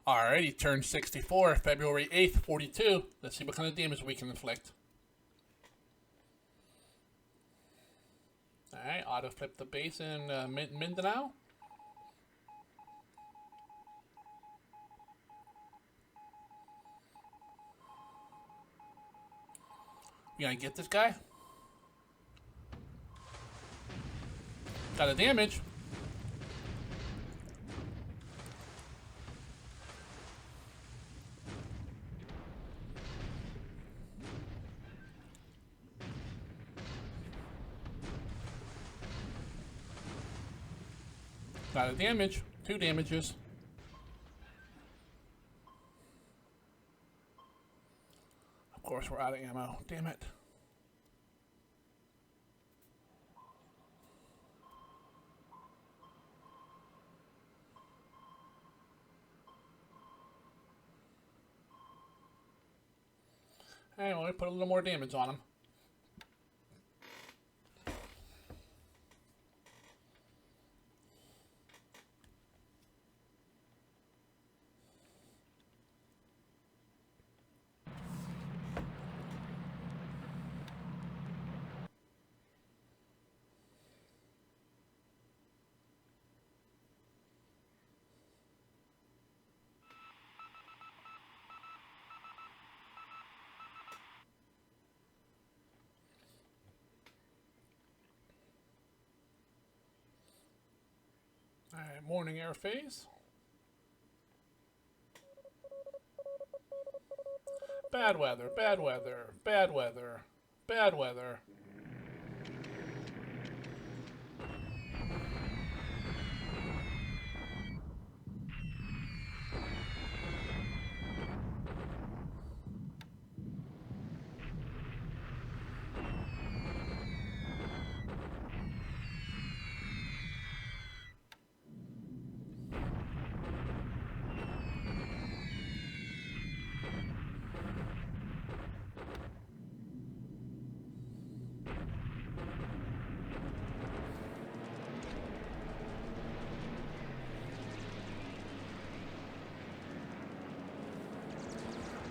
Alrighty, turn 64, February 8th, 42. Let's see what kind of damage we can inflict. Alright, auto flip the base in Mindanao. You gonna get this guy? Got a damage. Got a damage. 2 damages. Of course, we're out of ammo. Damn it. Anyway, put a little more damage on him. Alright, morning air phase. Bad weather, bad weather, bad weather, bad weather.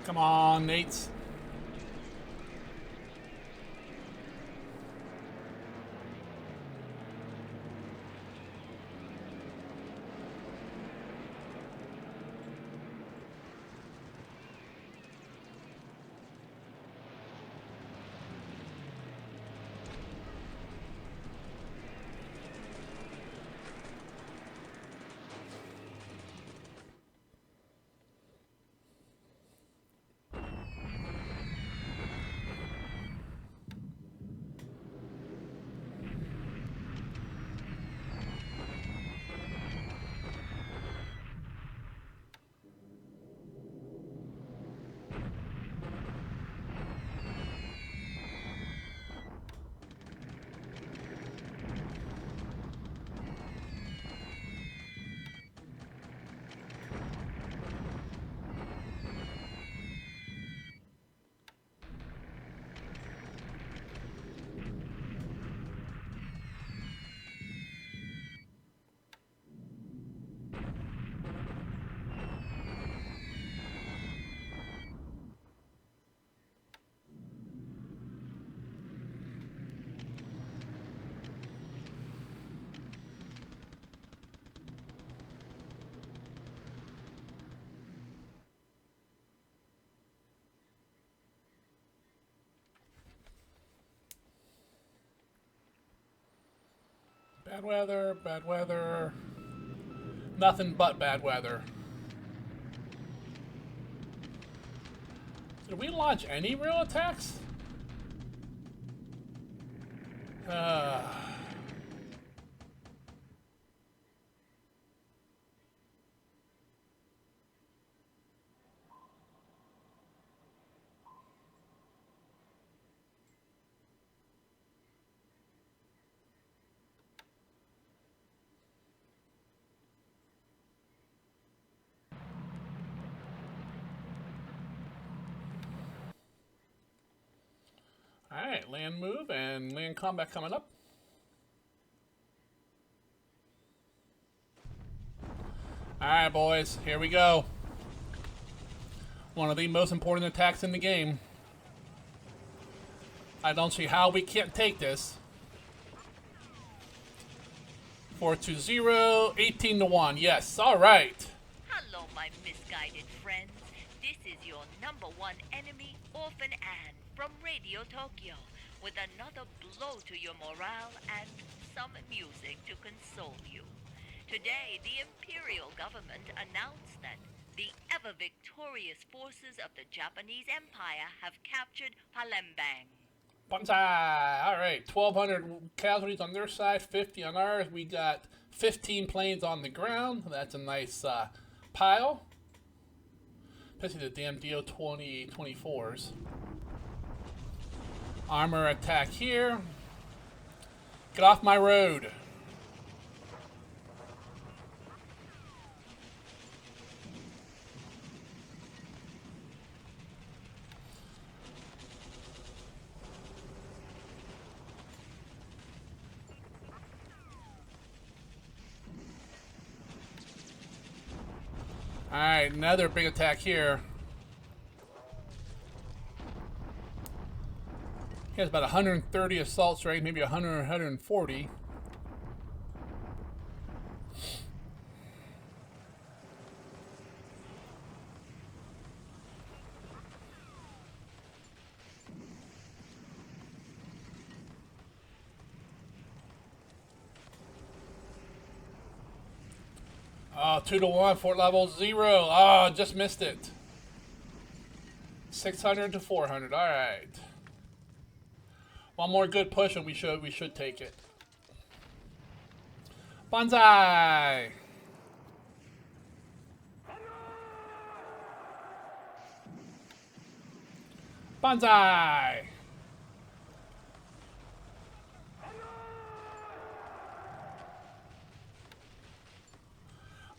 Come on, Nates. Bad weather, bad weather. Nothing but bad weather. Did we launch any real attacks? Alright, land move and land combat coming up. Alright, boys, here we go. One of the most important attacks in the game. I don't see how we can't take this. 4-0, 18-1. Yes, all right. Hello, my misguided friends. This is your #1 enemy, Orphan Anne, from Radio Tokyo, with another blow to your morale and some music to console you. Today, the Imperial government announced that the ever-victorious forces of the Japanese Empire have captured Palembang. Banzai! All right, 1,200 casualties on their side, 50 on ours. We got 15 planes on the ground. That's a nice pile. Especially the damn DO-2024s. Armor attack here. Get off my road. Alright, another big attack here. He has about 130 assaults rate, maybe 100 or 140. Oh, 2-1, fort level 0. Oh, just missed it. 600 to 400. All right. One more good push, and we should take it. Banzai! Banzai!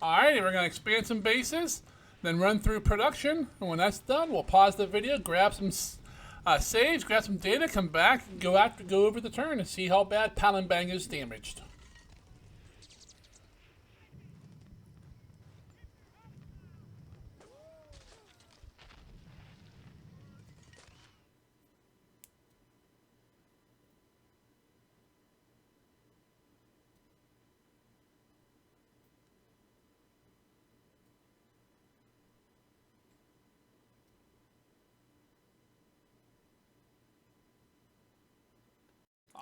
Alright, we're going to expand some bases, then run through production, and when that's done, we'll pause the video, grab some saves, grab some data, come back, go over the turn, and see how bad Palembang is damaged.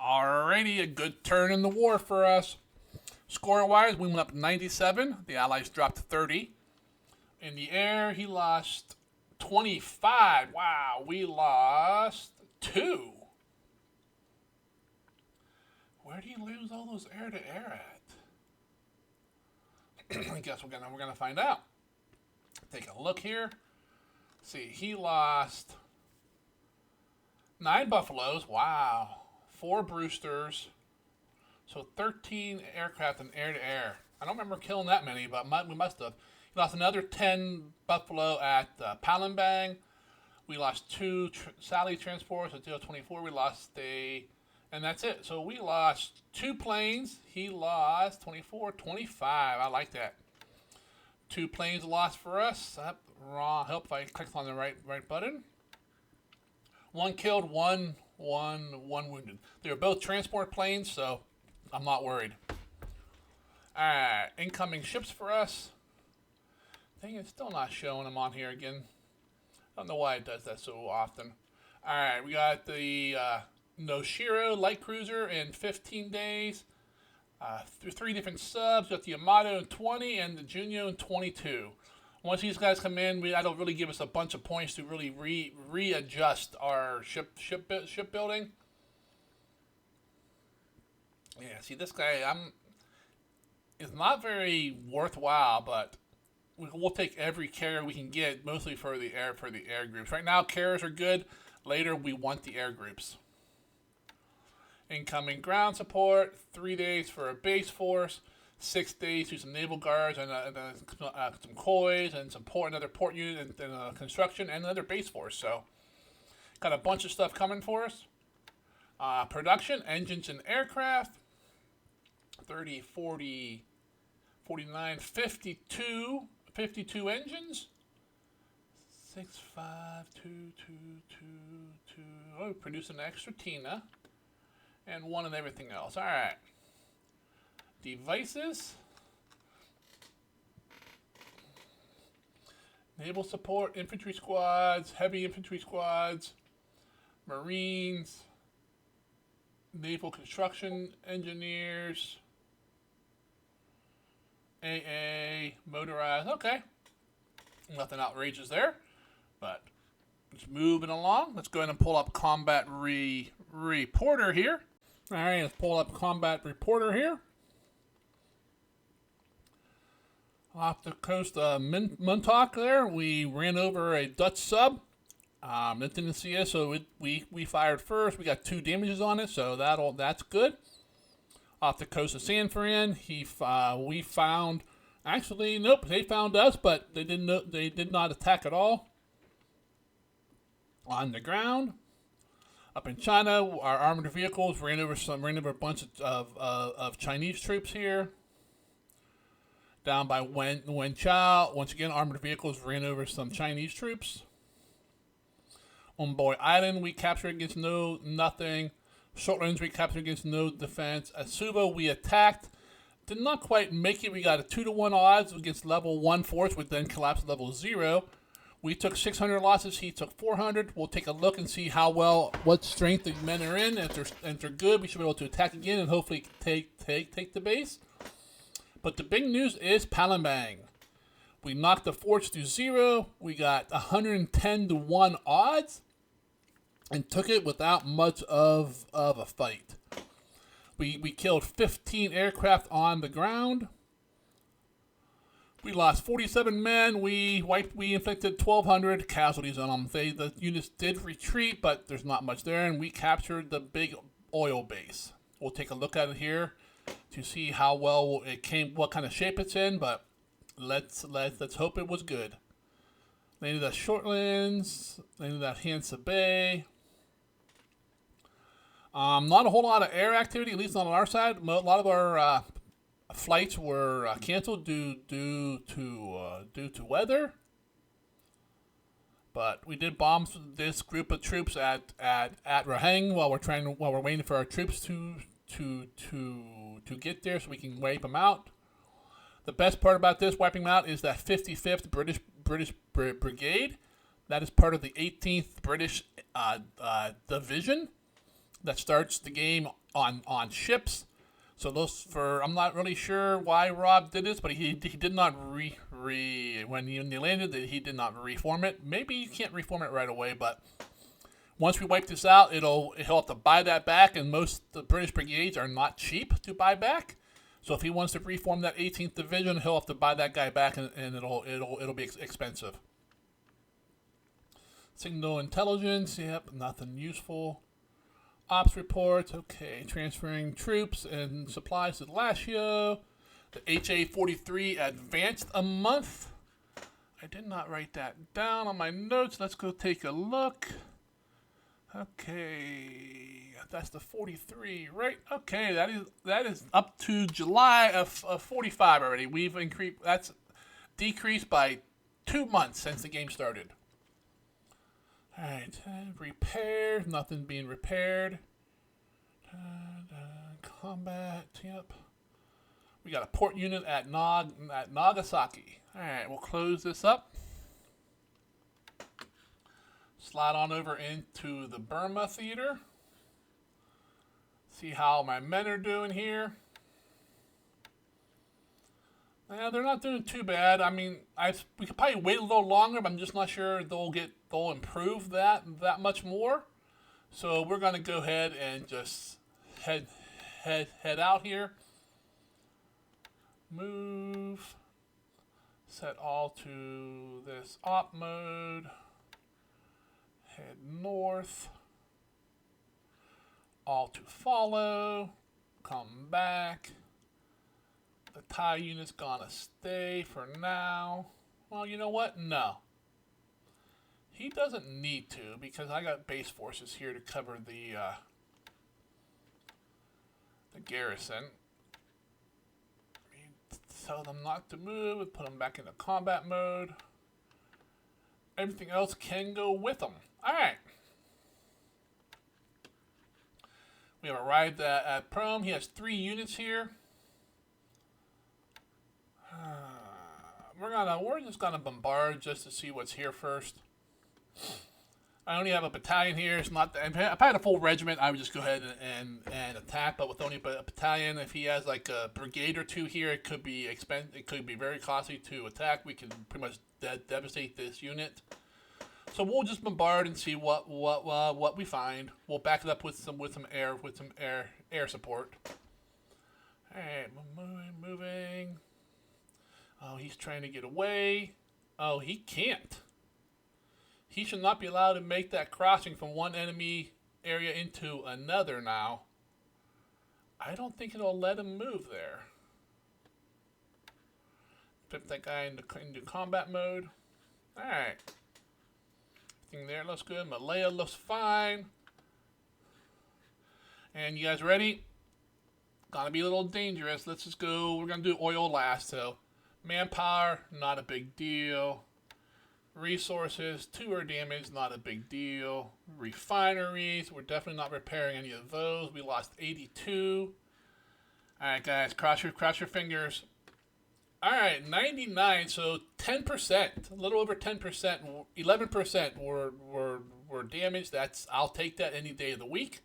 Alrighty, a good turn in the war for us. Score-wise, we went up 97. The Allies dropped 30. In the air, he lost 25. Wow, we lost 2. Where did he lose all those air-to-air at? I guess we're gonna find out. Take a look here. See, he lost 9 Buffaloes. Wow. 4 Brewsters. So 13 aircraft in air-to-air. I don't remember killing that many, but we must have. He lost another 10 Buffalo at Palembang. We lost 2 Sally transports at DO-24. We lost and that's it. So we lost 2 planes. He lost 24, 25. I like that. 2 planes lost for us. Wrong. Help if I clicked on the right button. 1 killed, one wounded. They were both transport planes, so I'm not worried. Alright, incoming ships for us. Dang, it's still not showing them on here again. I don't know why it does that so often. Alright, we got the Noshiro light cruiser in 15 days. 3 different subs. We got the Yamato in 20 and the Junyo in 22. Once these guys come in, that'll really give us a bunch of points to really readjust our ship building. Yeah, see this guy, it's not very worthwhile, but we'll take every carrier we can get, mostly for the air groups. Right now, carriers are good. Later, we want the air groups. Incoming ground support, 3 days for a base force. 6 days to some naval guards and some kois and some another port unit and construction and another base force. So, got a bunch of stuff coming for us. Production, engines and aircraft. 30, 40, 49, 52 engines. 65222. Oh, we produce an extra Tina. And one and everything else. Alright. Devices. Naval support, infantry squads, heavy infantry squads, Marines, naval construction engineers, AA, motorized. Okay. Nothing outrageous there. But it's moving along. Let's go ahead and pull up combat reporter here. Alright, let's pull up combat reporter here. Off the coast of Muntok there, we ran over a Dutch sub. It didn't see us, so we fired first. We got 2 damages on it, so that's good. Off the coast of San Fran, we found. Actually, nope, they found us, but they did not attack at all. On the ground, up in China, our armored vehicles ran over a bunch of Chinese troops here. Down by Wenchao, once again, armored vehicles ran over some Chinese troops. On Boy Island, we captured against nothing. Shortlands, we captured against no defense. At Suva, we attacked. Did not quite make it. We got a 2-to-1 odds against level 1 force, which then collapsed to level 0. We took 600 losses. He took 400. We'll take a look and see what strength the men are in. If they're good, we should be able to attack again and hopefully take the base. But the big news is Palembang. We knocked the forts to 0. We got 110-to-1 odds and took it without much of a fight. We killed 15 aircraft on the ground. We lost 47 men. We inflicted 1,200 casualties on them. The units did retreat, but there's not much there, and we captured the big oil base. We'll take a look at it here to see how well it came, what kind of shape it's in, but let's hope it was good. Landed at Shortlands, landed at Hansa Bay. Not a whole lot of air activity, at least not on our side. A lot of our flights were canceled due to weather. But we did bomb this group of troops at Raheng while we're waiting for our troops to get there so we can wipe them out. The best part about this wiping them out is that 55th British Brigade. That is part of the 18th British Division that starts the game on ships. So I'm not really sure why Rob did this, but he did not when they landed, he did not reform it. Maybe you can't reform it right away, but once we wipe this out, he'll have to buy that back, and most the British brigades are not cheap to buy back. So if he wants to reform that 18th Division, he'll have to buy that guy back, and it'll be expensive. Signal intelligence, yep, nothing useful. Ops reports, okay, transferring troops and supplies to Lashio. The HA-43 advanced a month. I did not write that down on my notes. Let's go take a look. Okay, that's the 43, right? Okay, that is up to July of 45 already. We've increased. That's decreased by 2 months since the game started. All right, repairs. Nothing being repaired. Combat. Yep. We got a port unit at Nagasaki. All right, we'll close this up. Slide on over into the Burma theater. See how my men are doing here. Yeah, they're not doing too bad. I mean, we could probably wait a little longer, but I'm just not sure they'll improve that much more. So we're gonna go ahead and just head out here. Move. Set all to this op mode. Head north. All to follow. Come back. The Thai unit's gonna stay for now. Well, you know what? No. He doesn't need to, because I got base forces here to cover the garrison. Tell them not to move and put them back into combat mode. Everything else can go with them. All right. We have arrived at Prom. He has 3 units here. We're just gonna bombard just to see what's here first. I only have a battalion here. It's not. If I had a full regiment, I would just go ahead and attack. But with only a battalion, if he has like a brigade or 2 here, it could be It could be very costly to attack. We can pretty much devastate this unit. So we'll just bombard and see what we find. We'll back it up with some air support. All right, moving. Oh, he's trying to get away. Oh, he can't. He should not be allowed to make that crossing from one enemy area into another now. I don't think it'll let him move there. Put that guy into combat mode. Alright. Everything there looks good. Malaya looks fine. And you guys ready? Gonna be a little dangerous. Let's just go. We're gonna do oil last, so manpower, not a big deal. Resources, 2 are damaged, not a big deal. Refineries, we're definitely not repairing any of those. We lost 82. Alright guys, cross your fingers. Alright, 99, so 10%, a little over 10%, 11% were damaged. I'll take that any day of the week.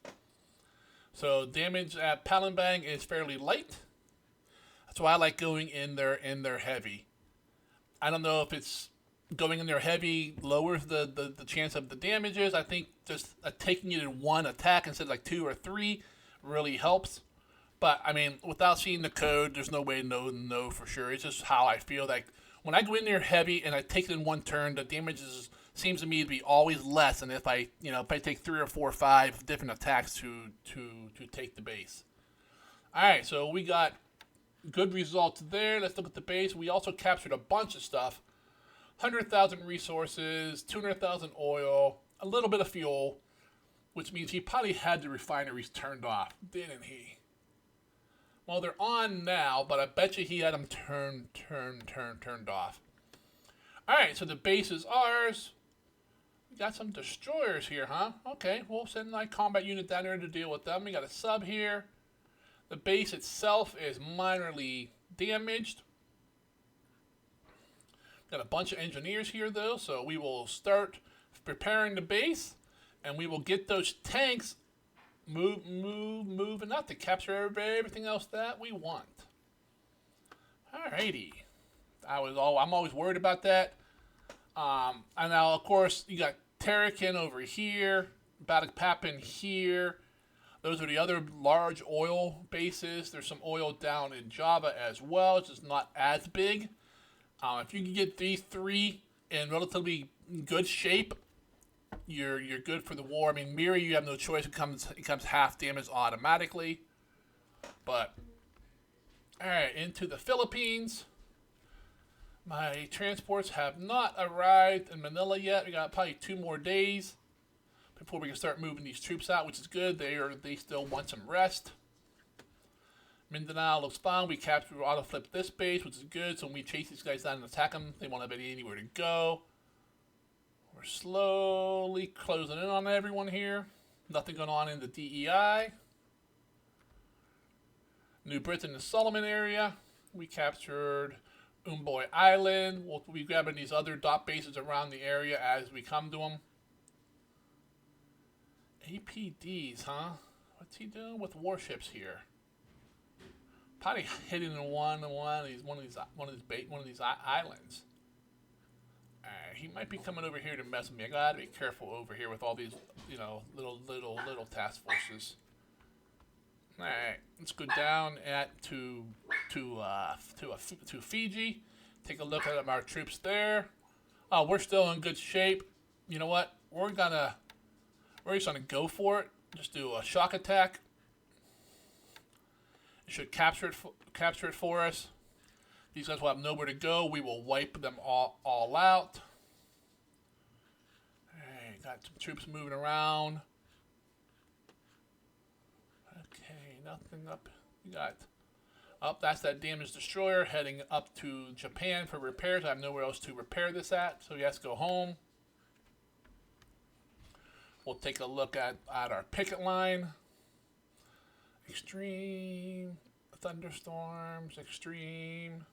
So damage at Palembang is fairly light. That's why I like going in there heavy. I don't know if it's going in there heavy lowers the chance of the damages. I think just taking it in one attack instead of like 2 or 3 really helps. But I mean, without seeing the code, there's no way to know for sure. It's just how I feel. Like when I go in there heavy and I take it in one turn, the damage seems to me to be always less than if I take 3 or 4 or 5 different attacks to take the base. All right, so we got good results there. Let's look at the base. We also captured a bunch of stuff. 100,000 resources, 200,000 oil, a little bit of fuel, which means he probably had the refineries turned off, didn't he? Well, they're on now, but I bet you he had them turned off. All right, so the base is ours. We got some destroyers here, huh? Okay, we'll send my combat unit down there to deal with them. We got a sub here. The base itself is minorly damaged. Got a bunch of engineers here, though, so we will start preparing the base, and we will get those tanks moving up to capture everything else that we want. Alrighty. I'm always worried about that. And now, of course, you got Terrican over here, Balikpapan here. Those are the other large oil bases. There's some oil down in Java as well. It's just not as big. If you can get these 3 in relatively good shape, you're good for the war. I mean, Miri, you have no choice. It comes half damage automatically. But all right, into the Philippines. My transports have not arrived in Manila yet. We got probably 2 more days before we can start moving these troops out, which is good. They still want some rest. Mindanao looks fine. We auto-flip this base, which is good. So when we chase these guys down and attack them, they won't have anywhere to go. We're slowly closing in on everyone here. Nothing going on in the DEI. New Britain and Solomon area. We captured Umboy Island. We'll be grabbing these other dot bases around the area as we come to them. APDs, huh? What's he doing with warships here? Probably hitting in one of these islands. He might be coming over here to mess with me. I gotta be careful over here with all these, little task forces. All right, let's go down to Fiji. Take a look at our troops there. Oh, we're still in good shape. You know what? We're just gonna go for it. Just do a shock attack. It should capture it for us. These guys will have nowhere to go. We will wipe them all out. Hey, got some troops moving around. Okay, nothing up. We got up. That's that damaged destroyer heading up to Japan for repairs. I have nowhere else to repair this at, so he has to go home. We'll take a look at our picket line. Extreme, thunderstorms, extreme,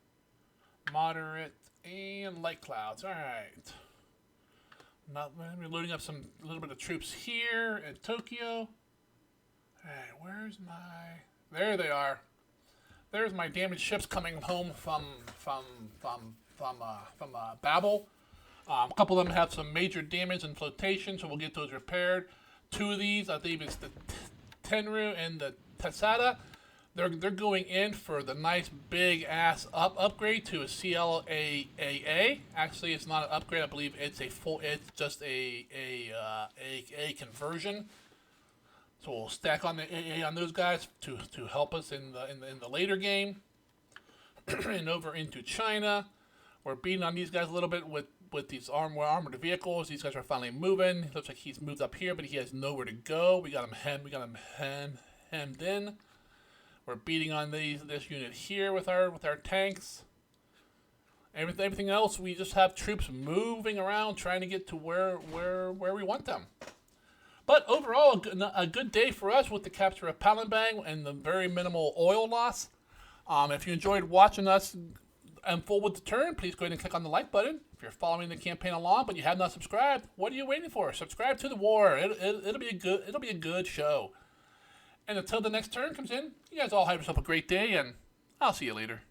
moderate, and light clouds. All right. We're loading up a little bit of troops here in Tokyo. All right, where's my? There they are. There's my damaged ships coming home from Babel. A couple of them have some major damage and flotation, so we'll get those repaired. Two of these, I think it's the Tenru and the Tesada. They're going in for the nice big ass upgrade to a CLAA. Actually, it's not an upgrade. I believe it's just a conversion. So we'll stack on the AA on those guys to help us in the later game. And over into China, we're beating on these guys a little bit with these armored vehicles. These guys are finally moving. Looks like he's moved up here, but he has nowhere to go. We got him hemmed in. We're beating on this unit here with our tanks. Everything else, we just have troops moving around trying to get to where we want them. But overall, a good day for us with the capture of Palembang and the very minimal oil loss. If you enjoyed watching us unfold with the turn, please go ahead and click on the like button. If you're following the campaign along but you have not subscribed, what are you waiting for? Subscribe to the war. It'll be a good show. And until the next turn comes in, you guys all have yourself a great day, and I'll see you later.